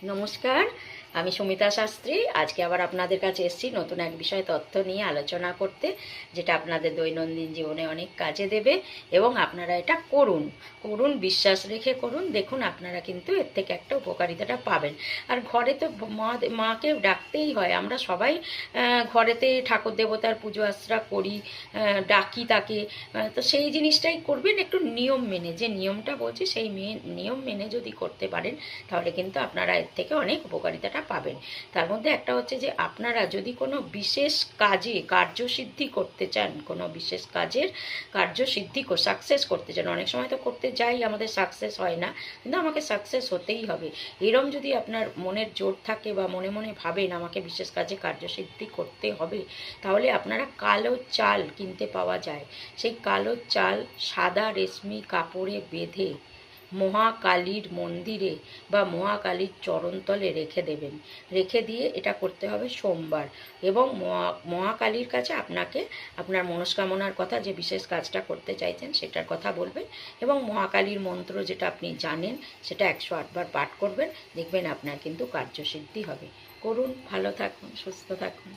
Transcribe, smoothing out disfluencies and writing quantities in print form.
নমস্কার, আমি সুমিতা শাস্ত্রী। আজকে আবার আপনাদের কাছে এসেছি নতুন এক বিষয় তথ্য নিয়ে আলোচনা করতে, যেটা আপনাদের দৈনন্দিন জীবনে অনেক কাজে দেবে এবং আপনারা এটা করুন করুন বিশ্বাস রেখে করুন। দেখুন আপনারা কিন্তু এর থেকে একটা উপকারিতাটা পাবেন। আর ঘরে তো মাকে ডাকতেই হয়। আমরা সবাই ঘরেতে ঠাকুর দেবতার পুজো আশ্রা করি, ডাকি তাকে। তো সেই জিনিসটাই করবেন একটু নিয়ম মেনে। যে নিয়মটা বলছি সেই নিয়ম মেনে যদি করতে পারেন, তাহলে কিন্তু আপনারা এর থেকে অনেক উপকারিতাটা পাবেন। তার মধ্যে একটা হচ্ছে যে আপনারা যদি কোনো বিশেষ কাজে কার্যসিদ্ধি করতে চান, কোনো বিশেষ কাজের কার্যসিদ্ধি সাকসেস করতে চান, অনেক সময় তো করতে যাই আমাদের সাকসেস হয় না, কিন্তু আমাকে সাকসেস হতেই হবে, এরম যদি আপনার মনের জোর থাকে বা মনে মনে ভাবেন আমাকে বিশেষ কাজে কার্যসিদ্ধি করতে হবে, তাহলে আপনারা কালো চাল কিনতে পাওয়া যায়। সেই কালো চাল সাদা রেশমি কাপড়ে বেঁধে মহাকালীর মন্দিরে বা মহাকালীর চরণতলে রেখে দেবেন। রেখে দিয়ে এটা করতে হবে সোমবার। এবং মহাকালীর কাছে আপনাকে আপনার মনস্কামনার কথা, যে বিশেষ কাজটা করতে চাইছেন সেটার কথা বলবেন এবং মহাকালীর মন্ত্র যেটা আপনি জানেন সেটা 108 বার পাঠ করবেন। দেখবেন আপনার কিন্তু কার্যসিদ্ধি হবে। করুন, ভালো থাকুন, সুস্থ থাকুন।